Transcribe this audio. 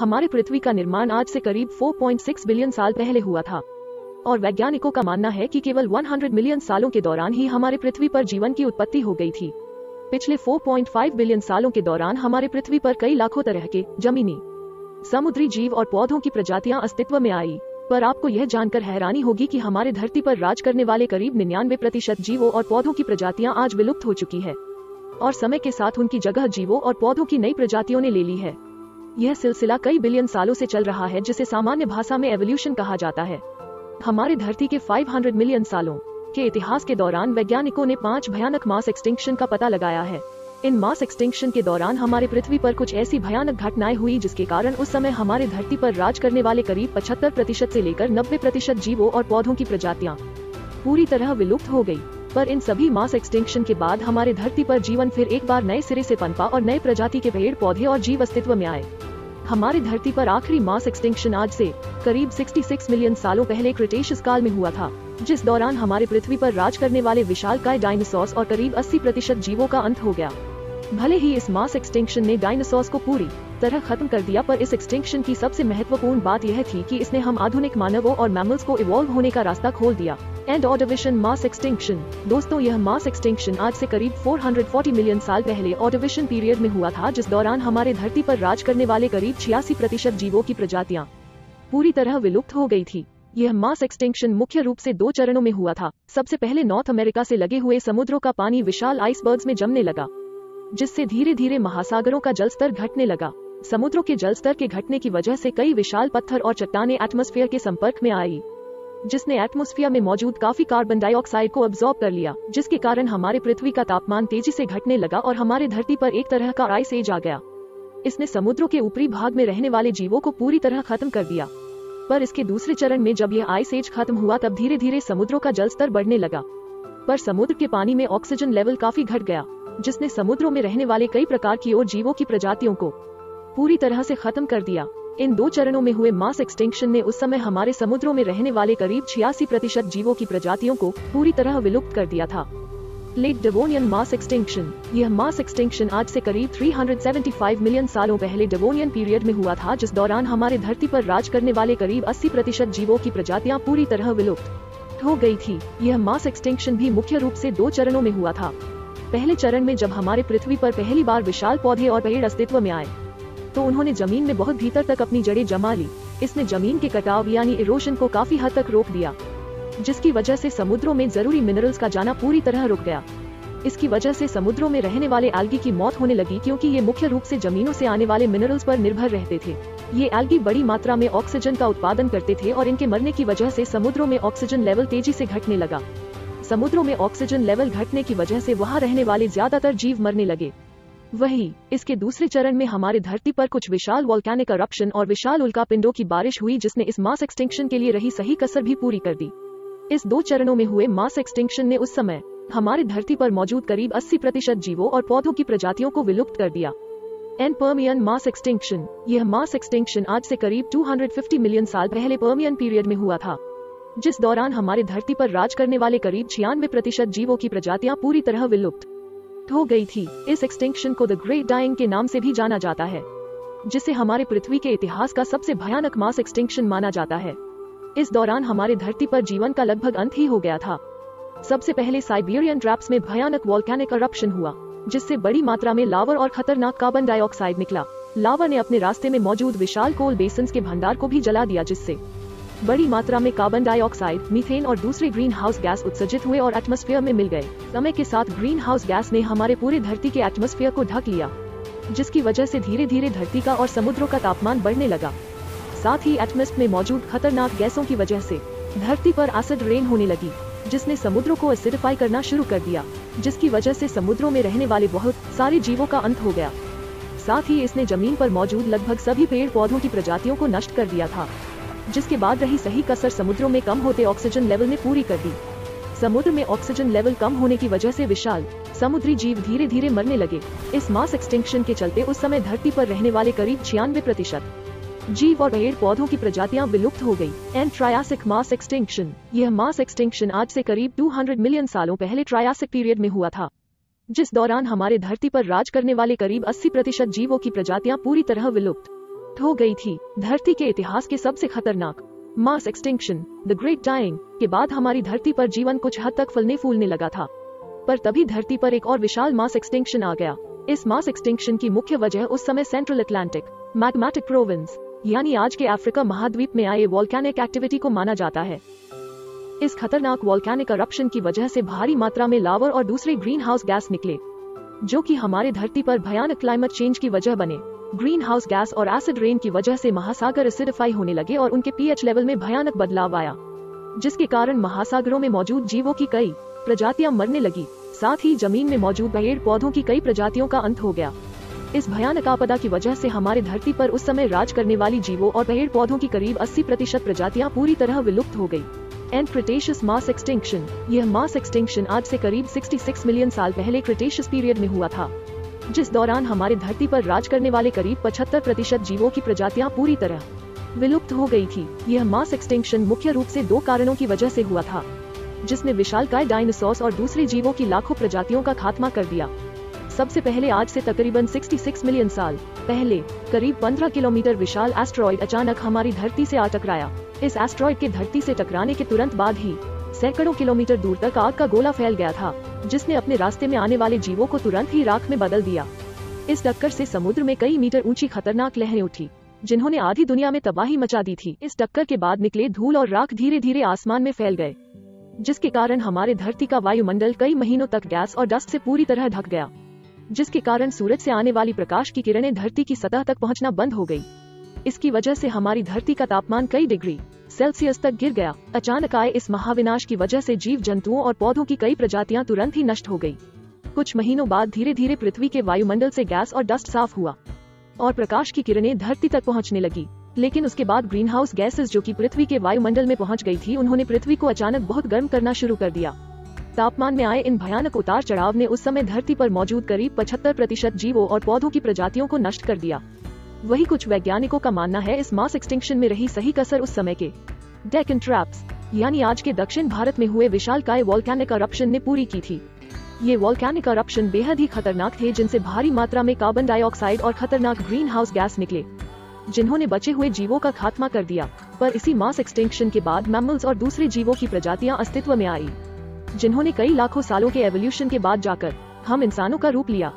हमारे पृथ्वी का निर्माण आज से करीब 4.6 बिलियन साल पहले हुआ था और वैज्ञानिकों का मानना है कि केवल 100 मिलियन सालों के दौरान ही हमारे पृथ्वी पर जीवन की उत्पत्ति हो गई थी। पिछले 4.5 बिलियन सालों के दौरान हमारे पृथ्वी पर कई लाखों तरह के जमीनी, समुद्री जीव और पौधों की प्रजातियां अस्तित्व में आई। पर आपको यह जानकर हैरानी होगी कि हमारे धरती पर राज करने वाले करीब 99% जीवों और पौधों की प्रजातियां आज विलुप्त हो चुकी है और समय के साथ उनकी जगह जीवों और पौधों की नई प्रजातियों ने ले ली है। यह सिलसिला कई बिलियन सालों से चल रहा है, जिसे सामान्य भाषा में एवोल्यूशन कहा जाता है। हमारे धरती के 500 मिलियन सालों के इतिहास के दौरान वैज्ञानिकों ने 5 भयानक मास एक्सटिंक्शन का पता लगाया है। इन मास एक्सटिंक्शन के दौरान हमारे पृथ्वी पर कुछ ऐसी भयानक घटनाएं हुई जिसके कारण उस समय हमारे धरती पर राज करने वाले करीब 75% से लेकर 90% जीवों और पौधों की प्रजातियां पूरी तरह विलुप्त हो गई। पर इन सभी मास एक्सटिंक्शन के बाद हमारे धरती पर जीवन फिर एक बार नए सिरे से पनपा और नए प्रजाति के पेड़ पौधे और जीव अस्तित्व में आए। हमारी धरती पर आखिरी मास एक्सटिंक्शन आज से करीब 66 मिलियन सालों पहले क्रिटेशियस काल में हुआ था, जिस दौरान हमारे पृथ्वी पर राज करने वाले विशालकाय डायनासोर्स और करीब 80% जीवों का अंत हो गया। भले ही इस मास एक्सटिंक्शन ने डायनासोर्स को पूरी तरह खत्म कर दिया, पर इस एक्सटिंक्शन की सबसे महत्वपूर्ण बात यह थी कि इसने हम आधुनिक मानवों और मैमल्स को इवॉल्व होने का रास्ता खोल दिया। And Ordovician mass extinction. दोस्तों, यह मास एक्सटिंक्शन आज से करीब 440 मिलियन साल पहले ऑर्डोविशन पीरियड में हुआ था, जिस दौरान हमारे धरती पर राज करने वाले करीब 86% जीवों की प्रजातियां पूरी तरह विलुप्त हो गई थी। यह मास एक्सटिंक्शन मुख्य रूप से 2 चरणों में हुआ था। सबसे पहले नॉर्थ अमेरिका से लगे हुए समुद्रों का पानी विशाल आइसबर्ग्स में जमने लगा, जिससे धीरे धीरे महासागरों का जलस्तर घटने लगा। समुद्रों के जलस्तर के घटने की वजह से कई विशाल पत्थर और चट्टानें एटमॉस्फेयर के संपर्क में आई, जिसने एटमॉस्फेयर में मौजूद काफी कार्बन डाइऑक्साइड को अब्सॉर्ब कर लिया, जिसके कारण हमारे पृथ्वी का तापमान तेजी से घटने लगा और हमारे धरती पर एक तरह का आइस एज आ गया। इसने समुद्रों के ऊपरी भाग में रहने वाले जीवों को पूरी तरह खत्म कर दिया। पर इसके दूसरे चरण में जब यह आइस एज खत्म हुआ, तब धीरे धीरे समुद्रों का जलस्तर बढ़ने लगा, पर समुद्र के पानी में ऑक्सीजन लेवल काफी घट गया, जिसने समुद्रों में रहने वाले कई प्रकार की और जीवों की प्रजातियों को पूरी तरह से खत्म कर दिया। इन 2 चरणों में हुए मास एक्सटिंक्शन ने उस समय हमारे समुद्रों में रहने वाले करीब 86% जीवों की प्रजातियों को पूरी तरह विलुप्त कर दिया था। Late Devonian mass extinction. यह मास एक्सटिंक्शन आज से करीब 375 मिलियन सालों पहले डेवोनियन पीरियड में हुआ था, जिस दौरान हमारे धरती पर राज करने वाले करीब 80% जीवों की प्रजातियां पूरी तरह विलुप्त हो गई थी। यह मास एक्सटिंक्शन भी मुख्य रूप से 2 चरणों में हुआ था। पहले चरण में जब हमारे पृथ्वी पर पहली बार विशाल पौधे और पेड़ अस्तित्व में आए, तो उन्होंने जमीन में बहुत भीतर तक अपनी जड़ें जमा ली। इसने जमीन के कटाव यानी इरोशन को काफी हद तक रोक दिया, जिसकी वजह से समुद्रों में जरूरी मिनरल्स का जाना पूरी तरह रुक गया। इसकी वजह से समुद्रों में रहने वाले एल्गी की मौत होने लगी, क्योंकि ये मुख्य रूप से जमीनों से आने वाले मिनरल्स पर निर्भर रहते थे। ये एल्गी बड़ी मात्रा में ऑक्सीजन का उत्पादन करते थे और इनके मरने की वजह से समुद्रों में ऑक्सीजन लेवल तेजी से घटने लगा। समुद्रों में ऑक्सीजन लेवल घटने की वजह से वहाँ रहने वाले ज्यादातर जीव मरने लगे। वही इसके दूसरे चरण में हमारे धरती पर कुछ विशाल वोल्केनिक eruption और विशाल उल्कापिंडों की बारिश हुई, जिसने इस मास एक्सटिंक्शन के लिए रही सही कसर भी पूरी कर दी। इस 2 चरणों में हुए मास एक्सटिंक्शन ने उस समय हमारी धरती पर मौजूद करीब 80% जीवों और पौधों की प्रजातियों को विलुप्त कर दिया। End Permian mass extinction. यह मास एक्सटिंक्शन आज से करीब 250 मिलियन साल पहले पर्मियन पीरियड में हुआ था, जिस दौरान हमारे धरती पर राज करने वाले करीब 96% जीवों की प्रजातियां पूरी तरह विलुप्त हो गई थी। इस एक्सटिंक्शन को द ग्रेट डाइंग के नाम से भी जाना जाता है, जिसे हमारे पृथ्वी के इतिहास का सबसे भयानक मास एक्सटिंक्शन माना जाता है। इस दौरान हमारे धरती पर जीवन का लगभग अंत ही हो गया था। सबसे पहले साइबेरियन ट्रैप्स में भयानक वोल्केनिक eruption हुआ, जिससे बड़ी मात्रा में लावा और खतरनाक कार्बन डाइऑक्साइड निकला। लावा ने अपने रास्ते में मौजूद विशाल कोल बेसिन्स के भंडार को भी जला दिया, जिससे बड़ी मात्रा में कार्बन डाइऑक्साइड, मीथेन और दूसरे ग्रीन हाउस गैस उत्सर्जित हुए और एटमॉस्फेयर में मिल गए। समय के साथ ग्रीन हाउस गैस ने हमारे पूरे धरती के एटमॉस्फेयर को ढक लिया, जिसकी वजह से धीरे धीरे धरती का और समुद्रों का तापमान बढ़ने लगा। साथ ही एटमॉस्फेयर में मौजूद खतरनाक गैसों की वजह से धरती पर एसिड रेन होने लगी, जिसने समुद्रों को एसिडिफाई करना शुरू कर दिया, जिसकी वजह से समुद्रों में रहने वाले बहुत सारे जीवों का अंत हो गया। साथ ही इसने जमीन पर मौजूद लगभग सभी पेड़ पौधों की प्रजातियों को नष्ट कर दिया था, जिसके बाद रही सही कसर समुद्रों में कम होते ऑक्सीजन लेवल ने पूरी कर दी। समुद्र में ऑक्सीजन लेवल कम होने की वजह से विशाल समुद्री जीव धीरे धीरे मरने लगे। इस मास एक्सटिंक्शन के चलते उस समय धरती पर रहने वाले करीब 96% जीव और पेड़ पौधों की प्रजातियां विलुप्त हो गई। And Triassic mass extinction. यह मास एक्सटिंक्शन आज से करीब 200 मिलियन सालों पहले ट्रायासिक पीरियड में हुआ था, जिस दौरान हमारे धरती पर राज करने वाले करीब 80% जीवों की प्रजातियां पूरी तरह विलुप्त विलुप्त हो गई थी। धरती के इतिहास के सबसे खतरनाक mass extinction the great dying के बाद हमारी धरती पर जीवन कुछ हद तक फलने फूलने लगा था, पर तभी धरती पर एक और विशाल मास एक्सटिंक्शन आ गया। इस मास एक्सटिंक्शन की मुख्य वजह उस समय सेंट्रल अटलांटिक मैग्मेटिक प्रोविंस यानी आज के अफ्रीका महाद्वीप में आए वोल्केनिक एक्टिविटी को माना जाता है। इस खतरनाक वोल्केनिक eruption की वजह से भारी मात्रा में लावा और दूसरे ग्रीन हाउस गैस निकले, जो कि हमारे धरती पर भयानक क्लाइमेट चेंज की वजह बने। ग्रीन हाउस गैस और एसिड रेन की वजह से महासागर एसिडिफाई होने लगे और उनके pH लेवल में भयानक बदलाव आया, जिसके कारण महासागरों में मौजूद जीवों की कई प्रजातियां मरने लगी। साथ ही जमीन में मौजूद पेड़ पौधों की कई प्रजातियों का अंत हो गया। इस भयानक आपदा की वजह से हमारे धरती पर उस समय राज करने वाली जीवों और पेड़ पौधों की करीब 80% प्रजातियां पूरी तरह विलुप्त हो गई। एंड क्रिटेशियस मास एक्सटिंक्शन, यह मास एक्सटिंक्शन आज से करीब 66 मिलियन साल पहले क्रिटेशियस पीरियड में हुआ था, जिस दौरान हमारे धरती पर राज करने वाले करीब 75% जीवों की प्रजातियां पूरी तरह विलुप्त हो गई थी। यह मास एक्सटिंक्शन मुख्य रूप से 2 कारणों की वजह से हुआ था, जिसने विशालकाय डायनासोर्स और दूसरे जीवों की लाखों प्रजातियों का खात्मा कर दिया। सबसे पहले आज से तकरीबन 66 मिलियन साल पहले करीब 15 किलोमीटर विशाल एस्टेरॉयड अचानक हमारी धरती से आ टकराया। इस एस्टेरॉयड के धरती से टकराने के तुरंत बाद ही सैकड़ों किलोमीटर दूर तक आग का गोला फैल गया था, जिसने अपने रास्ते में आने वाले जीवों को तुरंत ही राख में बदल दिया। इस टक्कर से समुद्र में कई मीटर ऊंची खतरनाक लहरें उठी, जिन्होंने आधी दुनिया में तबाही मचा दी थी। इस टक्कर के बाद निकले धूल और राख धीरे धीरे आसमान में फैल गए, जिसके कारण हमारे धरती का वायुमंडल कई महीनों तक गैस और डस्ट से पूरी तरह ढक गया, जिसके कारण सूरज से आने वाली प्रकाश की किरणें धरती की सतह तक पहुंचना बंद हो गई। इसकी वजह से हमारी धरती का तापमान कई डिग्री सेल्सियस तक गिर गया। अचानक आए इस महाविनाश की वजह से जीव जंतुओं और पौधों की कई प्रजातियां तुरंत ही नष्ट हो गई। कुछ महीनों बाद धीरे धीरे पृथ्वी के वायुमंडल से गैस और डस्ट साफ हुआ और प्रकाश की किरणें धरती तक पहुंचने लगी। लेकिन उसके बाद ग्रीन हाउस गैसेस जो कि पृथ्वी के वायुमंडल में पहुंच गई थी, उन्होंने पृथ्वी को अचानक बहुत गर्म करना शुरू कर दिया। तापमान में आए इन भयानक उतार चढ़ाव ने उस समय धरती पर मौजूद करीब 75% जीवों और पौधों की प्रजातियों को नष्ट कर दिया। वही कुछ वैज्ञानिकों का मानना है इस मास एक्सटिंक्शन में रही सही कसर उस समय के डेक्कन ट्रैप्स यानी आज के दक्षिण भारत में हुए विशालकाय वोल्केनिक eruption ने पूरी की थी। ये वोल्केनिक eruption बेहद ही खतरनाक थे, जिनसे भारी मात्रा में कार्बन डाइऑक्साइड और खतरनाक ग्रीन हाउस गैस निकले, जिन्होंने बचे हुए जीवों का खात्मा कर दिया। पर इसी मास एक्सटिंक्शन के बाद मैमल्स और दूसरे जीवों की प्रजातियां अस्तित्व में आई, जिन्होंने कई लाखों सालों के एवोल्यूशन के बाद जाकर हम इंसानों का रूप लिया।